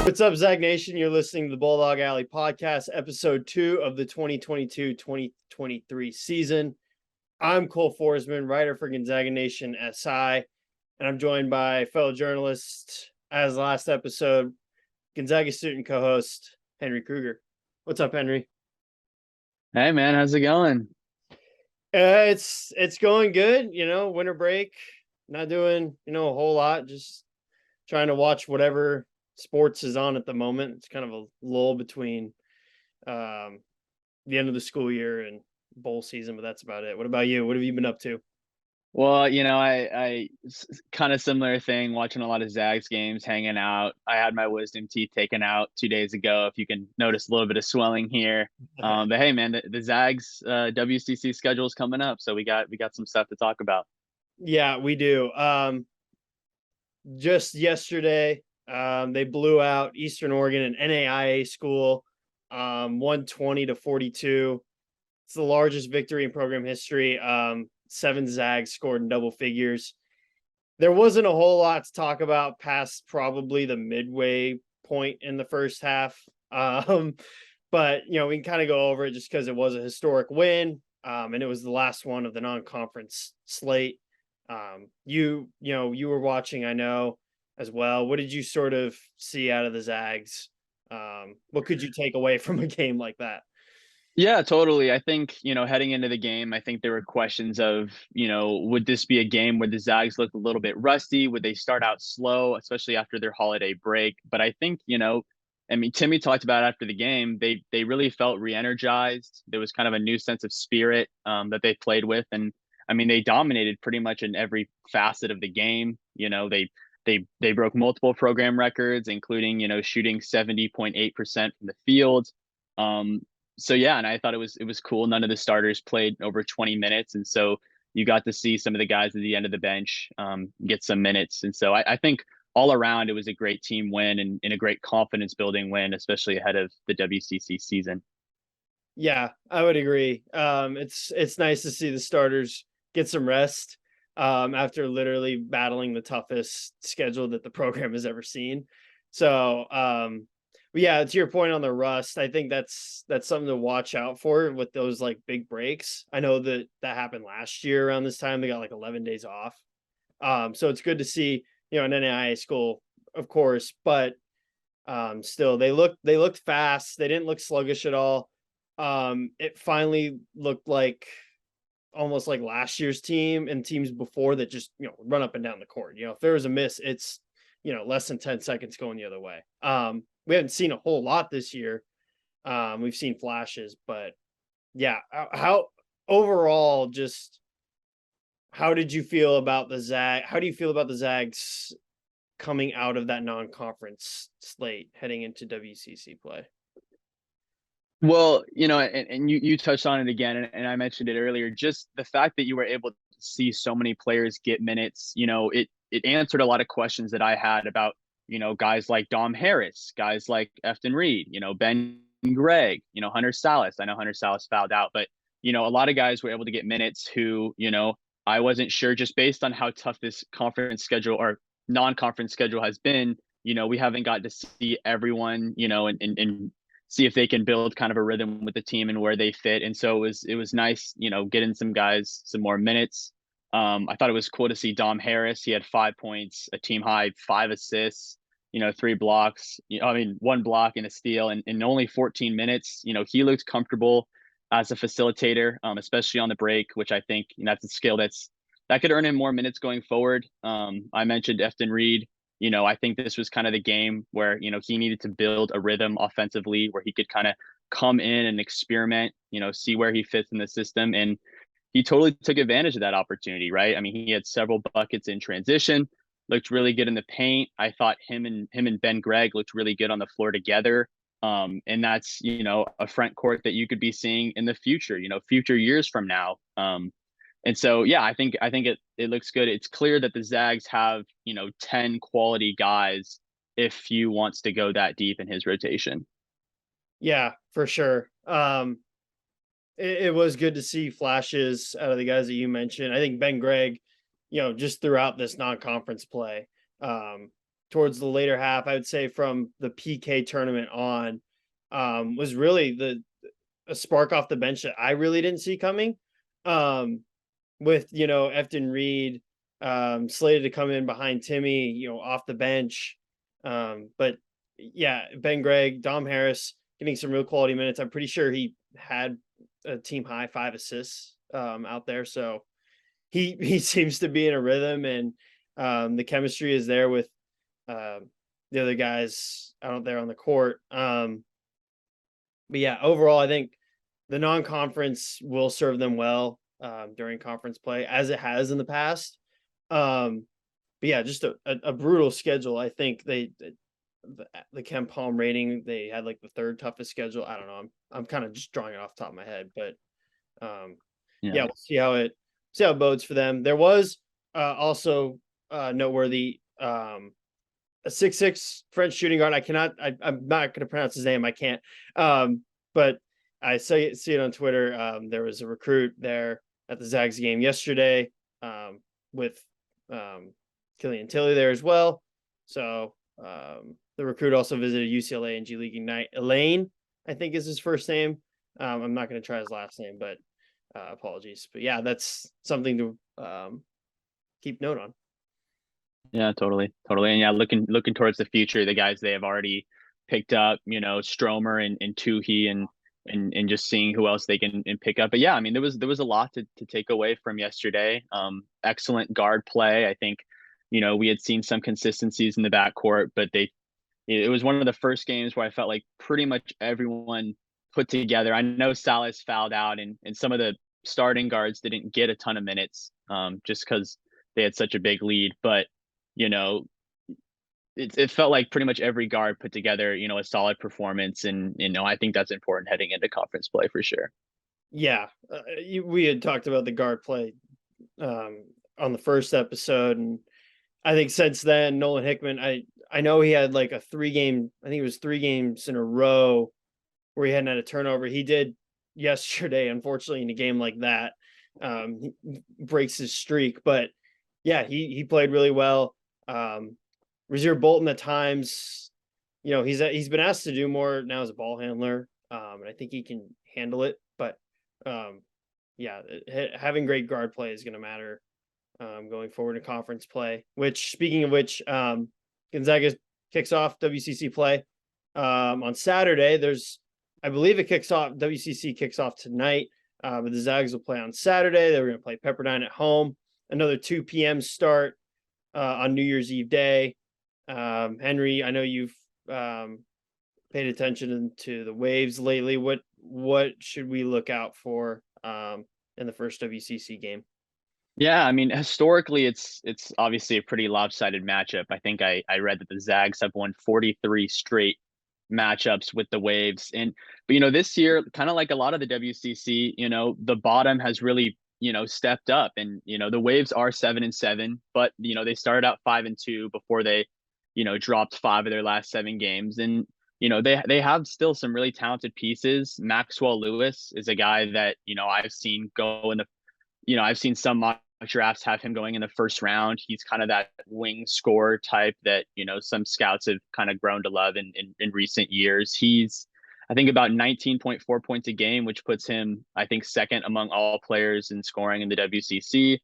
What's up, Zag Nation? You're listening to the Bulldog Alley podcast, episode 2 of the 2022-2023 season. I'm Cole Forsman, writer for Gonzaga Nation SI, and I'm joined by fellow journalist, as last episode, Gonzaga student co-host Henry Krueger. What's up, Henry? Hey man, how's it going? It's going good. Winter break, not doing a whole lot, just trying to watch whatever sports is on at the moment. It's kind of a lull between um, the end of the school year and bowl season, but that's about it. What about you? What have you been up to? Well, I kind of similar thing, watching a lot of Zags games, hanging out. I had my wisdom teeth taken out 2 days ago. If you can notice a little bit of swelling here, but hey, man, the Zags WCC schedule is coming up, so we got some stuff to talk about. Yeah, we do. Just yesterday, they blew out Eastern Oregon, an NAIA school, 120-42. It's the largest victory in program history. 7 Zags scored in double figures. There wasn't a whole lot to talk about past probably the midway point in the first half. But we can kind of go over it just because it was a historic win. And it was the last one of the non-conference slate. You were watching, I know, as well. What did you sort of see out of the Zags? What could you take away from a game like that? Yeah, totally. I think, heading into the game, I think there were questions of, would this be a game where the Zags looked a little bit rusty? Would they start out slow, especially after their holiday break? But I think, I mean, Timmy talked about after the game, they really felt re-energized. There was kind of a new sense of spirit that they played with. And I mean, they dominated pretty much in every facet of the game. They broke multiple program records, including, shooting 70.8% from the field. Um, so yeah, and I thought it was cool. None of the starters played over 20 minutes, and so you got to see some of the guys at the end of the bench get some minutes. And so I think all around it was a great team win and a great confidence building win, especially ahead of the WCC season. Yeah, I would agree. It's nice to see the starters get some rest after literally battling the toughest schedule that the program has ever seen. So, but yeah, to your point on the rust, I think that's something to watch out for with those like big breaks. I know that happened last year around this time. They got like 11 days off. So it's good to see, an NAIA school, of course, but still they looked fast. They didn't look sluggish at all. It finally looked like almost like last year's team and teams before that just, run up and down the court. If there was a miss, it's, less than 10 seconds going the other way. We haven't seen a whole lot this year. We've seen flashes, but yeah, how overall, just how did you feel about the Zag? How do you feel about the Zags coming out of that non-conference slate heading into WCC play? Well, and you touched on it again, and I mentioned it earlier. Just the fact that you were able to see so many players get minutes, it answered a lot of questions that I had about, guys like Dom Harris, guys like Efton Reed, Ben Gregg, Hunter Salas. I know Hunter Salas fouled out, but a lot of guys were able to get minutes who, I wasn't sure just based on how tough this conference schedule or non-conference schedule has been. We haven't got to see everyone, and see if they can build kind of a rhythm with the team and where they fit. And so it was nice, getting some guys some more minutes. I thought it was cool to see Dom Harris. He had 5 points, a team high 5 assists, 3 blocks. I mean, 1 block and a steal, and in only 14 minutes. He looked comfortable as a facilitator, especially on the break, which I think that's a skill that could earn him more minutes going forward. I mentioned Efton Reed. I think this was kind of the game where, he needed to build a rhythm offensively where he could kind of come in and experiment, see where he fits in the system. And he totally took advantage of that opportunity, right? I mean, he had several buckets in transition, looked really good in the paint. I thought him and Ben Gregg looked really good on the floor together. And that's, a front court that you could be seeing in the future, future years from now. And so, yeah, I think it looks good. It's clear that the Zags have, 10 quality guys if he wants to go that deep in his rotation. Yeah, for sure. It was good to see flashes out of the guys that you mentioned. I think Ben Gregg, just throughout this non-conference play, towards the later half, I would say from the PK tournament on, was really a spark off the bench that I really didn't see coming. With, Efton Reed, slated to come in behind Timmy, off the bench. But yeah, Ben Gregg, Dom Harris getting some real quality minutes. I'm pretty sure he had a team high 5 assists out there. So he seems to be in a rhythm, and the chemistry is there with the other guys out there on the court. But yeah, overall, I think the non-conference will serve them well during conference play, as it has in the past. But yeah, just a brutal schedule. I think the Ken Palm rating, they had like the third toughest schedule. I don't know. I'm kind of just drawing it off the top of my head, but yeah, we'll see how it bodes for them. There was also noteworthy, a 6'6" French shooting guard. I'm not going to pronounce his name. I can't. But I see it on Twitter. There was a recruit there at the Zags game yesterday, with Killian Tilly there as well. So the recruit also visited UCLA and G League Ignite. Elaine, I think, is his first name. I'm not going to try his last name, but apologies. But yeah, that's something to keep note on. Yeah, totally. And yeah, looking towards the future, the guys they have already picked up, Stromer and Tuhi, and just seeing who else they can pick up. But yeah, I mean, there was a lot to take away from yesterday. Excellent guard play. I think, we had seen some consistencies in the backcourt, but it was one of the first games where I felt like pretty much everyone put together. I know Salas fouled out, and some of the starting guards didn't get a ton of minutes, just because they had such a big lead. But it felt like pretty much every guard put together, a solid performance, and I think that's important heading into conference play for sure. Yeah, we had talked about the guard play on the first episode, and I think since then, Nolan Hickman, I know he had like I think it was 3 games in a row where he hadn't had a turnover. He did yesterday, unfortunately, in a game like that. He breaks his streak, but yeah, he played really well. Rasir Bolton at times, he's been asked to do more now as a ball handler, and I think he can handle it. But yeah, having great guard play is going to matter going forward in conference play. Which, speaking of which, Gonzaga kicks off WCC play on Saturday. I believe WCC kicks off tonight, but the Zags will play on Saturday. They're going to play Pepperdine at home. Another 2 p.m. start on New Year's Eve day. Henry, I know you've paid attention to the waves lately. What should we look out for in the first WCC game? Yeah, I mean, historically, it's obviously a pretty lopsided matchup. I think I read that the Zags have won 43 straight matchups with the Waves, but this year, kind of like a lot of the WCC, the bottom has really stepped up, and the Waves are 7-7, but they started out 5-2 before they dropped 5 of their last 7 games, and they have still some really talented pieces. Maxwell Lewis is a guy that I've seen go in the I've seen some mock drafts have him going in the first round. He's kind of that wing scorer type that, some scouts have kind of grown to love in recent years. He's, I think, about 19.4 points a game, which puts him, I think, second among all players in scoring in the WCC.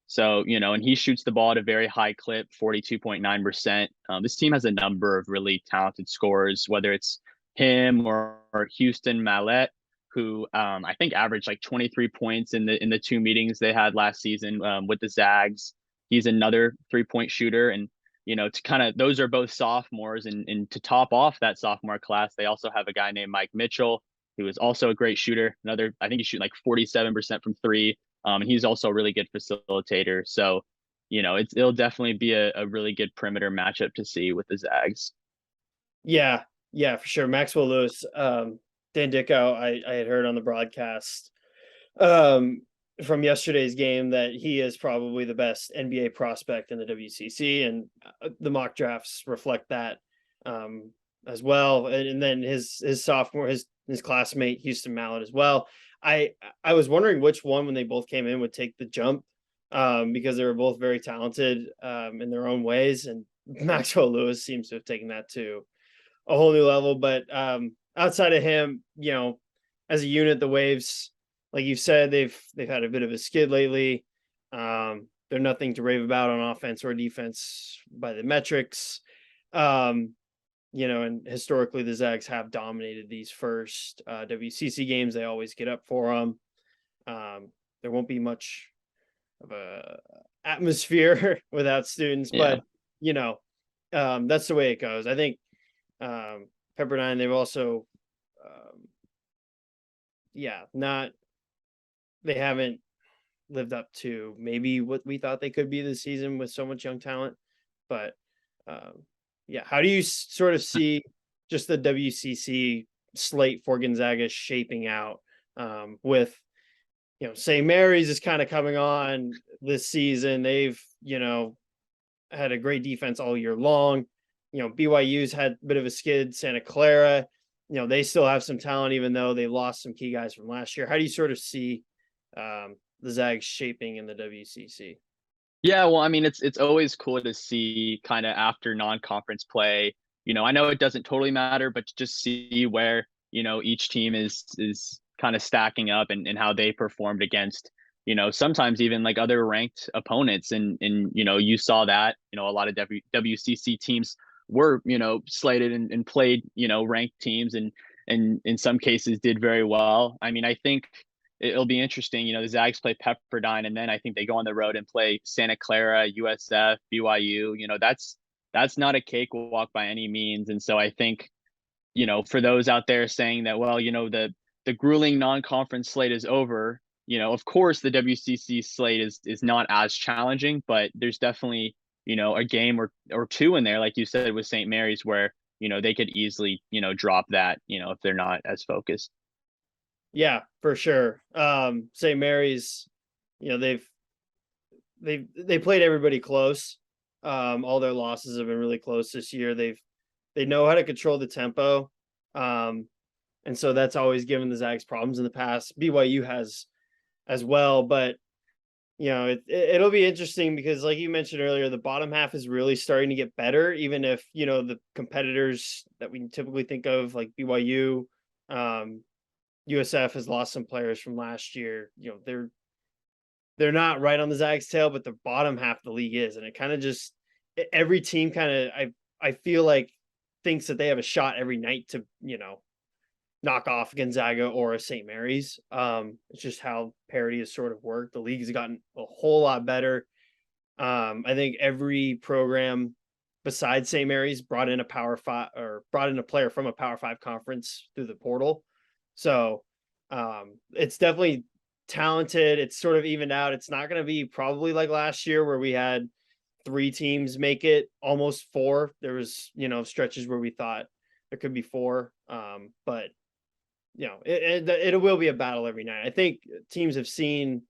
So, and he shoots the ball at a very high clip, 42.9%. This team has a number of really talented scorers, whether it's him or Houston Mallette, who I think averaged like 23 points in the 2 meetings they had last season with the Zags. He's another 3-point shooter, and to kind of, those are both sophomores, and to top off that sophomore class, they also have a guy named Mike Mitchell, who is also a great shooter. I think he's shooting like 47% from 3, and he's also a really good facilitator. So it'll definitely be a really good perimeter matchup to see with the Zags. Yeah, for sure. Maxwell Lewis. Dan Dickow, I had heard on the broadcast from yesterday's game that he is probably the best NBA prospect in the WCC, and the mock drafts reflect that as well. And then his sophomore, his classmate Houston Mallette as well. I was wondering which one, when they both came in, would take the jump, because they were both very talented in their own ways, and Maxwell Lewis seems to have taken that to a whole new level. But outside of him, as a unit, the Waves, like you said, they've had a bit of a skid lately. They're nothing to rave about on offense or defense by the metrics. And historically the Zags have dominated these first WCC games. They always get up for them. There won't be much of a atmosphere without students, but that's the way it goes. I think Pepperdine, they've also they haven't lived up to maybe what we thought they could be this season with so much young talent. But how do you sort of see just the WCC slate for Gonzaga shaping out with St. Mary's is kind of coming on this season. They've had a great defense all year long. BYU's had a bit of a skid. Santa Clara, they still have some talent, even though they lost some key guys from last year. How do you sort of see the Zags shaping in the WCC? Yeah, well, I mean, it's always cool to see kind of after non-conference play. I know it doesn't totally matter, but to just see where each team is kind of stacking up and how they performed against sometimes even like other ranked opponents. And you saw that a lot of WCC teams were slated and played ranked teams and in some cases did very well. I mean, I think it'll be interesting. The Zags play Pepperdine, and then I think they go on the road and play Santa Clara, USF, BYU. That's not a cakewalk by any means. And so I think, for those out there saying that, well, the grueling non-conference slate is over, of course the WCC slate is not as challenging, but there's definitely, a game or two in there, like you said, with St. Mary's where, they could easily, drop that, if they're not as focused. Yeah, for sure. St. Mary's, they played everybody close. All their losses have been really close this year. They know how to control the tempo. And so that's always given the Zags problems in the past. BYU has as well, but it'll be interesting because, like you mentioned earlier, the bottom half is really starting to get better, even if the competitors that we typically think of, like BYU, USF has lost some players from last year. They're not right on the Zags tail, but the bottom half of the league is, and it kind of just every team kind of I feel like thinks that they have a shot every night to knock off Gonzaga or a St. Mary's. It's just how parity has sort of worked. The league has gotten a whole lot better. I think every program besides St. Mary's brought in a player from a Power 5 conference through the portal. So it's definitely talented. It's sort of evened out. It's not going to be probably like last year where we had 3 teams make it, almost 4. There was, stretches where we thought there could be 4. But it will be a battle every night. I think teams have seen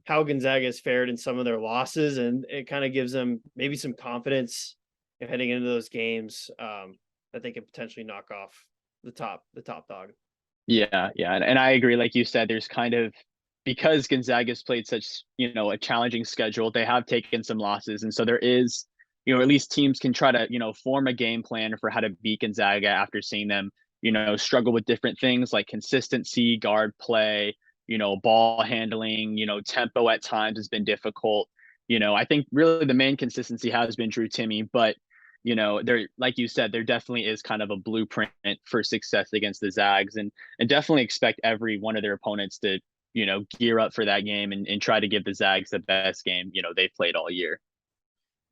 how Gonzaga has fared in some of their losses, and it kind of gives them maybe some confidence heading into those games that they can potentially knock off the top dog. Yeah. And I agree. Like you said, there's kind of, because Gonzaga's played such, a challenging schedule, they have taken some losses. And so there is, at least teams can try to, form a game plan for how to beat Gonzaga after seeing them, struggle with different things like consistency, guard play, ball handling, tempo at times has been difficult. I think really the main consistency has been Drew Timme, but there, like you said, there definitely is kind of a blueprint for success against the Zags, and definitely expect every one of their opponents to, gear up for that game and try to give the Zags the best game, they've played all year.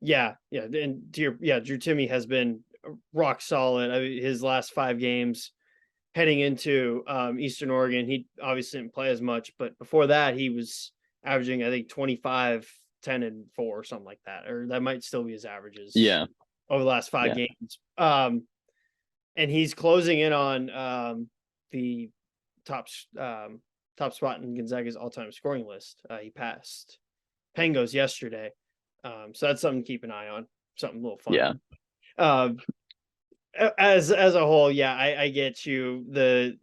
Yeah. And Drew Timme has been rock solid. I mean, his last 5 games heading into Eastern Oregon, he obviously didn't play as much, but before that he was averaging, I think, 25, 10 and 4 or something like that, or that might still be his averages. Yeah. Over the last 5 games. And he's closing in on the top spot in Gonzaga's all-time scoring list. He passed Pangos yesterday. So that's something to keep an eye on. Something a little fun. Yeah. As a whole, I get you. The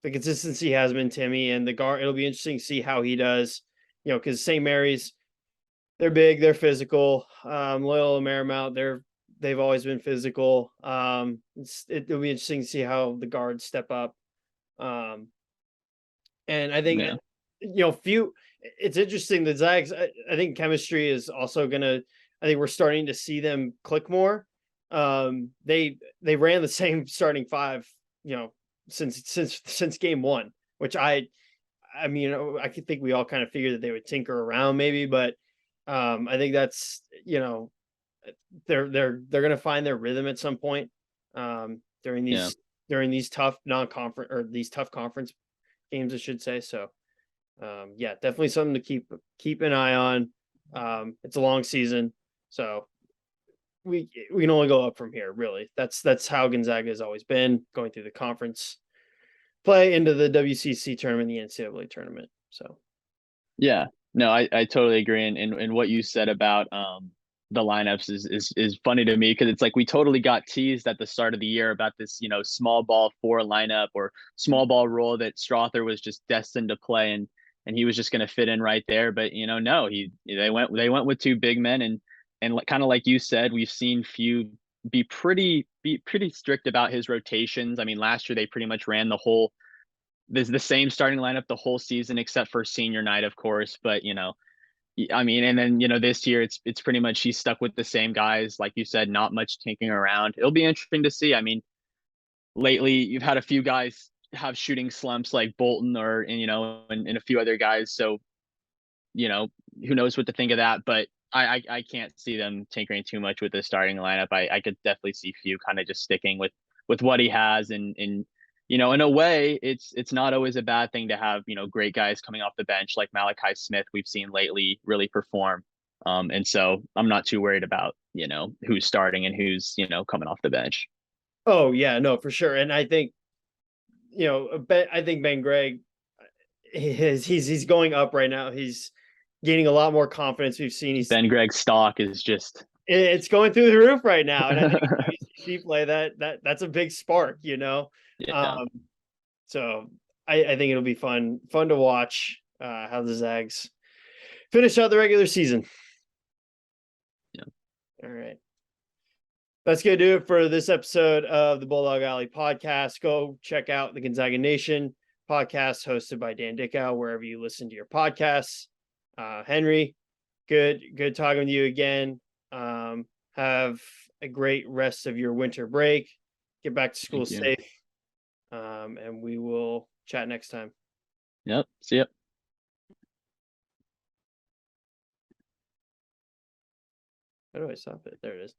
consistency has been Timme, and the guard. It'll be interesting to see how he does. Because St. Mary's, They're big, they're physical. Loyola Marymount, they've always been physical. It'll be interesting to see how the guards step up. And I think Yeah. it's interesting. The Zags, I think chemistry is also gonna. I think we're starting to see them click more. They ran the same starting five, since game one, which I mean, I could think we all kind of figured that they would tinker around maybe, but I think that's they're gonna find their rhythm at some point during Yeah. these tough non-conference or these tough conference games, I should say. So yeah, definitely something to keep an eye on. It's a long season, so we can only go up from here. Really, that's how Gonzaga has always been, going through the conference play into the WCC tournament, the NCAA tournament. So Yeah. No, I totally agree. And what you said about the lineups is funny to me because it's like we totally got teased at the start of the year about this, small ball four lineup or small ball role that Strother was just destined to play and he was just going to fit in right there. But no, they went with two big men and kind of like you said, we've seen Few be pretty strict about his rotations. I mean, last year they pretty much ran the same starting lineup the whole season except for senior night, of course. But I mean, and then this year it's pretty much he's stuck with the same guys, like you said, not much tinkering around. It'll be interesting to see. I mean, lately you've had a few guys have shooting slumps like Bolton and a few other guys. So who knows what to think of that, but I can't see them tinkering too much with the starting lineup. I could definitely see Few kind of just sticking with what he has and in a way it's not always a bad thing to have great guys coming off the bench like Malachi Smith we've seen lately really perform. And so I'm not too worried about who's starting and who's coming off the bench. oh yeah, no, for sure. And I think I think Ben Gregg, he's going up right now. He's gaining a lot more confidence. We've seen Ben Gregg's stock is just it's going through the roof right now, and I think WCC play that's a big spark. yeah. Um, so I think it'll be fun to watch how the Zags finish out the regular season. Yeah. All right. That's going to do it for this episode of the Bulldog Alley podcast. Go check out the Gonzaga Nation podcast hosted by Dan Dickow, wherever you listen to your podcasts. Henry, good talking with you again. Have a great rest of your winter break. Get back to school safe. And we will chat next time. Yep. See ya. How do I stop it? There it is.